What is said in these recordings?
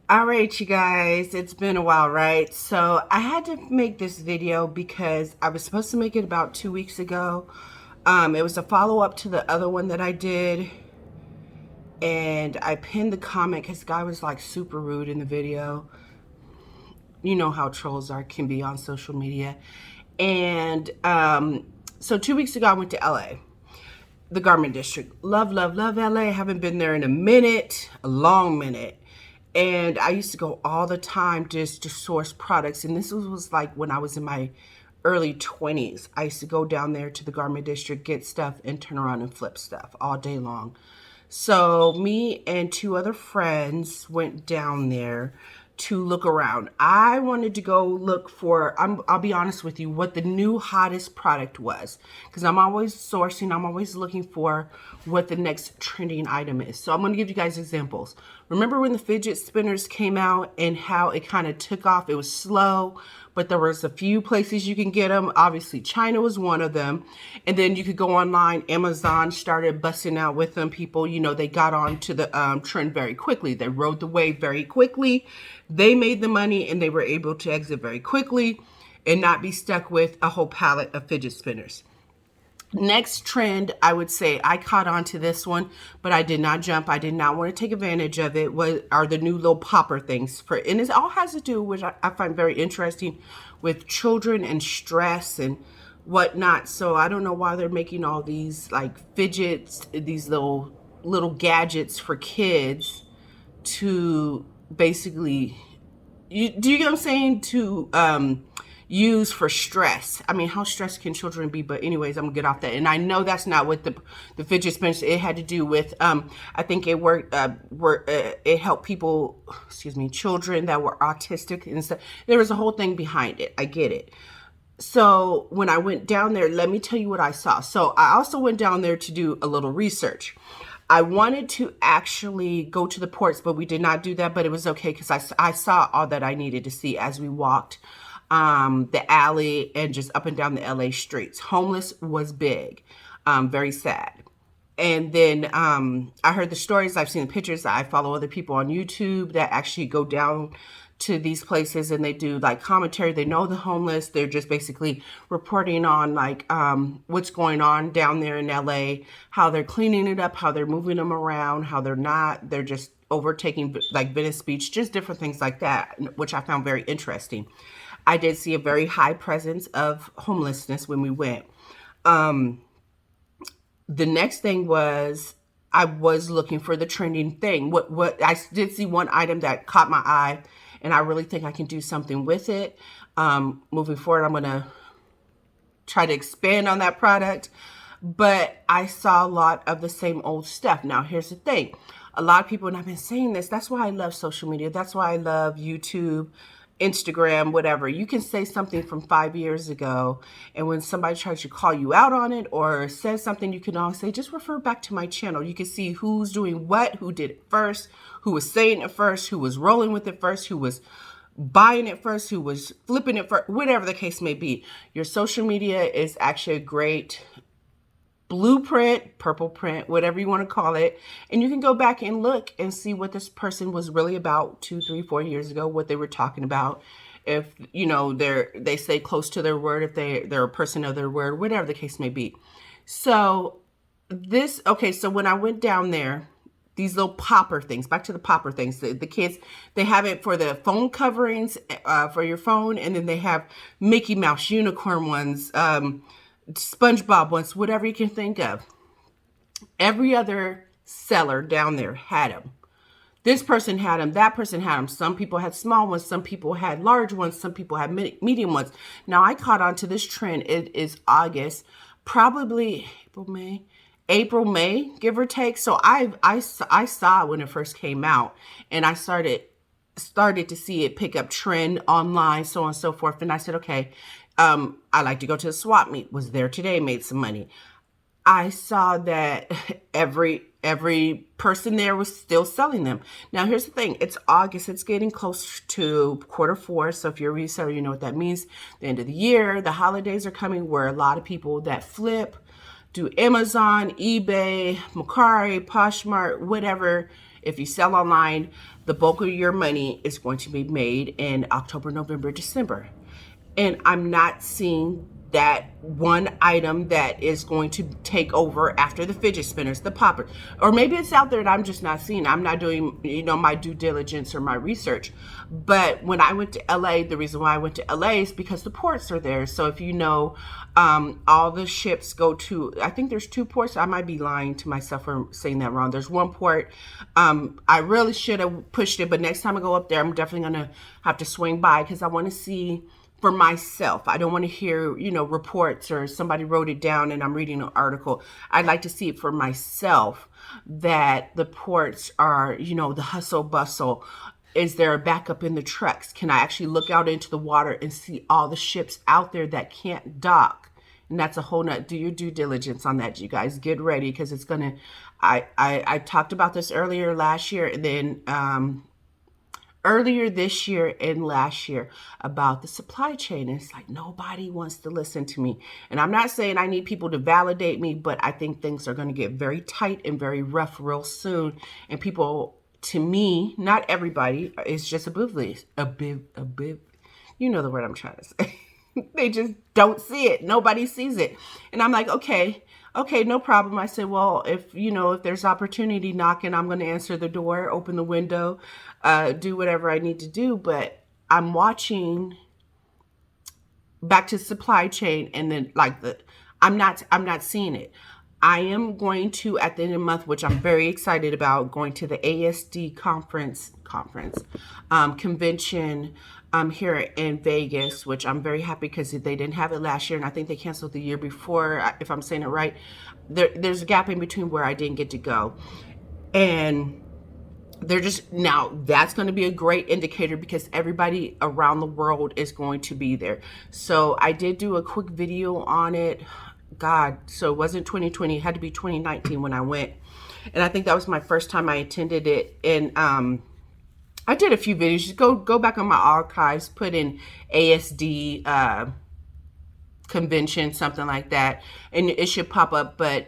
All right, you guys, it's been a while, right? So I had to make this video because I was supposed to make it about 2 weeks ago. It was a follow up to the other one that I did, and I pinned the comment because the guy was like super rude in the video. You know how trolls can be on social media, and so 2 weeks ago I went to LA, the Garment District. Love, love, love LA. Haven't been there in a minute, a long minute. And I used to go all the time just to source products. And this was like when I was in my early 20s. I used to go down there to the Garment District, get stuff, and turn around and flip stuff all day long. So me and two other friends went down there to look around. I wanted to go look for, I'll be honest with you, what the new hottest product was. Because I'm always sourcing, I'm always looking for what the next trending item is. So I'm going to give you guys examples. Remember when the fidget spinners came out and how it kind of took off? It was slow, but there was a few places you can get them. Obviously, China was one of them. And then you could go online. Amazon started busting out with them. People, they got onto the trend very quickly. They rode the wave very quickly. They made the money and they were able to exit very quickly and not be stuck with a whole pallet of fidget spinners. Next trend, I would say I caught on to this one, but I did not jump. I did not want to take advantage of it. Are the new little popper things and it all has to do, which I find very interesting, with children and stress and whatnot. So I don't know why they're making all these like fidgets, these little gadgets for kids to basically, do you get what I'm saying? To use for stress. I mean, how stressed can children be? But anyways, I'm gonna get off that. And I know that's not what the fidget spinners. It had to do with. I think it worked. It helped people. Excuse me, children that were autistic and stuff. There was a whole thing behind it. I get it. So when I went down there, let me tell you what I saw. So I also went down there to do a little research. I wanted to actually go to the ports, but we did not do that. But it was okay because I saw all that I needed to see as we walked the alley and just up and down the LA streets. Homeless was big, very sad. And then I heard the stories, I've seen the pictures. I follow other people on YouTube that actually go down to these places and they do like commentary. They know the homeless. They're just basically reporting on like what's going on down there in LA, how they're cleaning it up, how they're moving them around, how they're just overtaking like Venice Beach, just different things like that, which I found very interesting. I did see a very high presence of homelessness when we went. The next thing was I was looking for the trending thing. What I did see one item that caught my eye, and I really think I can do something with it. Moving forward, I'm gonna try to expand on that product. But I saw a lot of the same old stuff. Now, here's the thing. A lot of people, and I've been saying this, that's why I love social media. That's why I love YouTube, Instagram, whatever. You can say something from 5 years ago, and when somebody tries to call you out on it or says something, you can always say, just refer back to my channel. You can see who's doing what, who did it first, who was saying it first, who was rolling with it first, who was buying it first, who was flipping it first, whatever the case may be. Your social media is actually a great blueprint, purple print, whatever you want to call it. And you can go back and look and see what this person was really about 2, 3, 4 years ago, what they were talking about. If, they stay close to their word, if they're a person of their word, whatever the case may be. So so when I went down there, these little popper things, back to the popper things, the kids, they have it for the phone coverings for your phone. And then they have Mickey Mouse unicorn ones, SpongeBob ones, whatever you can think of. Every other seller down there had them. This person had them, that person had them. Some people had small ones, some people had large ones, some people had medium ones. Now I caught on to this trend. It is August, probably April, May, give or take. So I saw it when it first came out, and I started to see it pick up trend online, so on and so forth. And I said, okay, I like to go to the swap meet. Was there today, made some money. I saw that every person there was still selling them. Now, here's the thing. It's August. It's getting close to Q4. So if you're a reseller, you know what that means. The end of the year, the holidays are coming, where a lot of people that flip do Amazon, eBay, Mercari, Poshmark, whatever. If you sell online, the bulk of your money is going to be made in October, November, December. And I'm not seeing that one item that is going to take over after the fidget spinners, the poppers, or maybe it's out there and I'm just not seeing. I'm not doing, my due diligence or my research. But when I went to LA, the reason why I went to LA is because the ports are there. So if all the ships go to, I think there's 2 ports. I might be lying to myself for saying that wrong. There's 1 port. I really should have pushed it, but next time I go up there, I'm definitely going to have to swing by because I want to see for myself. I don't want to hear, reports or somebody wrote it down and I'm reading an article. I'd like to see it for myself that the ports are, the hustle bustle. Is there a backup in the trucks? Can I actually look out into the water and see all the ships out there that can't dock? And that's a whole nut. Do your due diligence on that, you guys. Get ready because it's going to, I talked about this earlier last year and then, earlier this year and last year about the supply chain. And it's like nobody wants to listen to me. And I'm not saying I need people to validate me, but I think things are going to get very tight and very rough real soon. And people, to me, not everybody, is just oblivious. You know the word I'm trying to say. They just don't see it. Nobody sees it. And I'm like, okay, no problem. I said, well, if there's opportunity knocking, I'm going to answer the door, open the window, do whatever I need to do. But I'm watching back to supply chain and then I'm not seeing it. I am going to, at the end of the month, which I'm very excited about, going to the ASD convention here in Vegas, which I'm very happy because they didn't have it last year, and I think they canceled the year before, if I'm saying it right. There's a gap in between where I didn't get to go. And now that's going to be a great indicator because everybody around the world is going to be there. So I did do a quick video on it. So it wasn't 2020, it had to be 2019 when I went. And I think that was my first time I attended it. And I did a few videos. Just go back on my archives, put in ASD convention, something like that, and it should pop up. But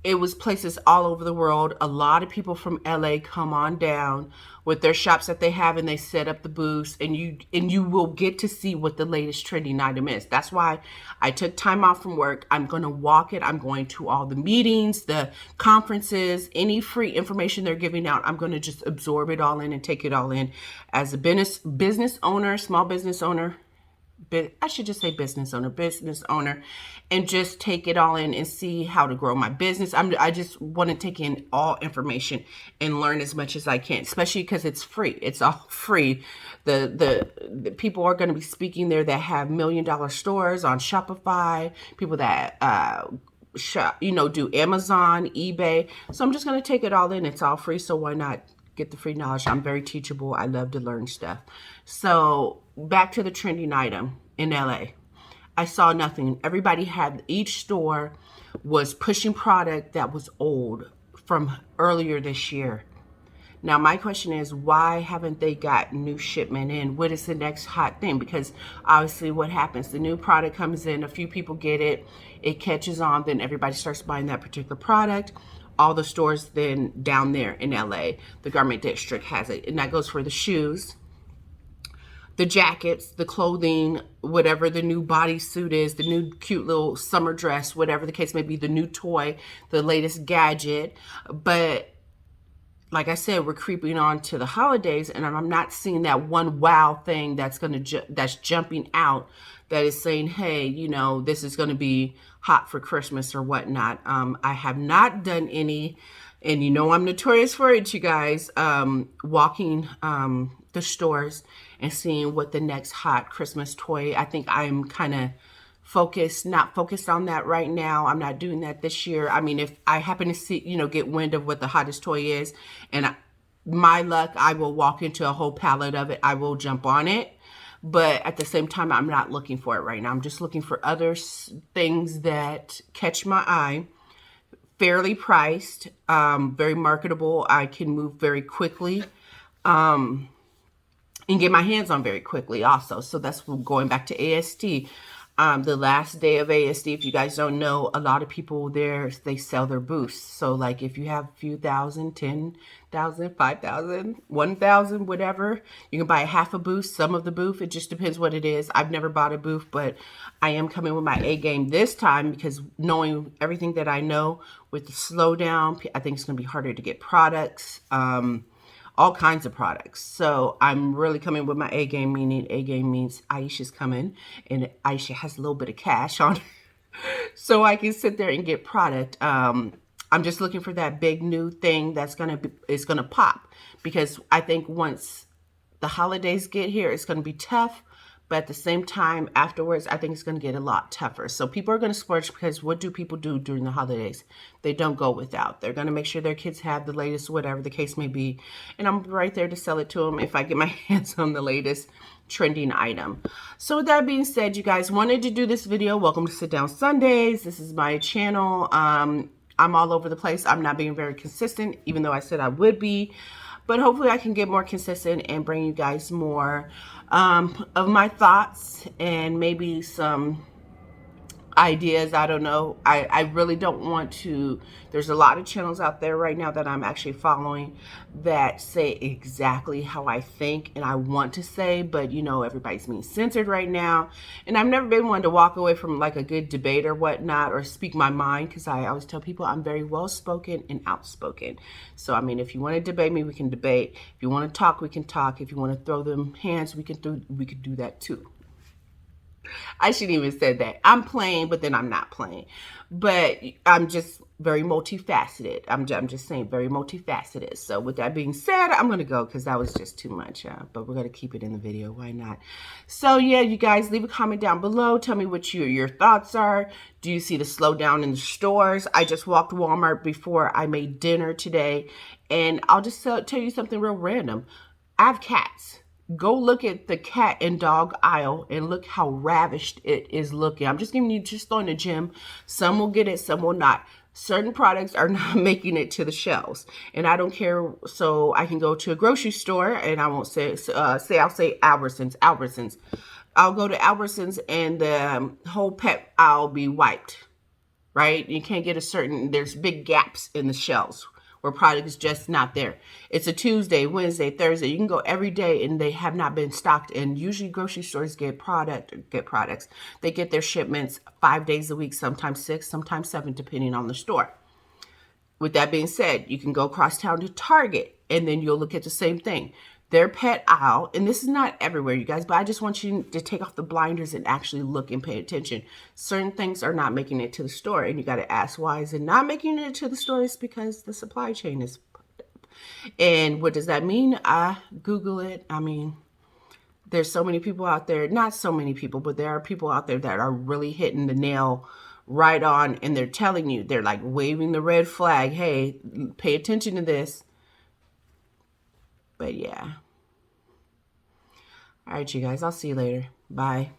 it was places all over the world. A lot of people from LA come on down with their shops that they have, and they set up the booths, and you will get to see what the latest trending item is. That's why I took time off from work. I'm going to walk it. I'm going to all the meetings, the conferences, any free information they're giving out. I'm going to just absorb it all in and take it all in as a business owner, small business owner. I should just say business owner, and just take it all in and see how to grow my business. I just want to take in all information and learn as much as I can, especially because it's free. It's all free. The people are going to be speaking there that have $1 million stores on Shopify, people that do Amazon, eBay. So I'm just going to take it all in. It's all free. So why not get the free knowledge? I'm very teachable. I love to learn stuff. So back to the trending item in LA. I saw nothing. Each store was pushing product that was old from earlier this year. Now, my question is, why haven't they got new shipment in? What is the next hot thing? Because obviously what happens, the new product comes in, a few people get it, it catches on, then everybody starts buying that particular product. All the stores then down there in LA, the garment district has it. And that goes for the shoes, the jackets, the clothing, whatever the new bodysuit is, the new cute little summer dress, whatever the case may be, the new toy, the latest gadget. But like I said, we're creeping on to the holidays, and I'm not seeing that one wow thing that's jumping out that is saying, hey, this is going to be hot for Christmas or whatnot. I have not done any, and I'm notorious for it, you guys, walking the stores and seeing what the next hot Christmas toy. I think I'm kind of not focused on that right now. I'm not doing that this year. I mean, if I happen to see, get wind of what the hottest toy is, and my luck, I will walk into a whole pallet of it. I will jump on it. But at the same time, I'm not looking for it right now. I'm just looking for other things that catch my eye, fairly priced, very marketable. I can move very quickly, and get my hands on very quickly also. So that's going back to ASD. The last day of ASD, if you guys don't know, a lot of people there, they sell their booths. So like if you have a few thousand, 10,000, 5,000, 1,000, whatever, you can buy half a booth, some of the booth. It just depends what it is. I've never bought a booth, but I am coming with my A game this time because knowing everything that I know with the slowdown, I think it's going to be harder to get products. All kinds of products. So I'm really coming with my A game, meaning A game means Aisha's coming and Aisha has a little bit of cash on her so I can sit there and get product. I'm just looking for that big new thing that's gonna pop, because I think once the holidays get here, it's gonna be tough. But at the same time, afterwards, I think it's going to get a lot tougher. So people are going to splurge, because what do people do during the holidays? They don't go without. They're going to make sure their kids have the latest, whatever the case may be. And I'm right there to sell it to them if I get my hands on the latest trending item. So with that being said, you guys wanted to do this video. Welcome to Sit Down Sundays. This is my channel. I'm all over the place. I'm not being very consistent, even though I said I would be. But hopefully I can get more consistent and bring you guys more of my thoughts and maybe some ideas. I don't know. I really don't want to. There's a lot of channels out there right now that I'm actually following that say exactly how I think and I want to say, but you know, everybody's being censored right now. And I've never been one to walk away from like a good debate or whatnot, or speak my mind, because I always tell people I'm very well spoken and outspoken. So I mean, if you want to debate me, we can debate. If you want to talk, we can talk. If you want to throw them hands, we could do that too. I shouldn't even said that. I'm playing, but then I'm not playing. But I'm just very multifaceted. I'm just saying very multifaceted. So with that being said, I'm going to go because that was just too much. But we're going to keep it in the video. Why not? So yeah, you guys, leave a comment down below. Tell me what your thoughts are. Do you see the slowdown in the stores? I just walked Walmart before I made dinner today. And I'll just tell you something real random. I have cats. Go look at the cat and dog aisle and look how ravished it is looking. I'm just giving you just on the gym. Some will get it, some will not. Certain products are not making it to the shelves, and I don't care. So I can go to a grocery store, and I won't say I'll say Albertsons. I'll go to Albertsons, and the whole pet aisle be wiped. Right? You can't get there's big gaps in the shelves where product is just not there. It's a Tuesday, Wednesday, Thursday. You can go every day and they have not been stocked. And usually grocery stores get products. They get their shipments 5 days a week, sometimes 6, sometimes 7, depending on the store. With that being said, you can go across town to Target and then you'll look at the same thing. Their pet aisle, and this is not everywhere, you guys, but I just want you to take off the blinders and actually look and pay attention. Certain things are not making it to the store, and you got to ask, why is it not making it to the store? It's because the supply chain is fucked up. And what does that mean? I Google it. I mean, there's so many people out there, not so many people, but there are people out there that are really hitting the nail right on, and they're telling you, they're like waving the red flag, hey, pay attention to this. But yeah. All right, you guys. I'll see you later. Bye.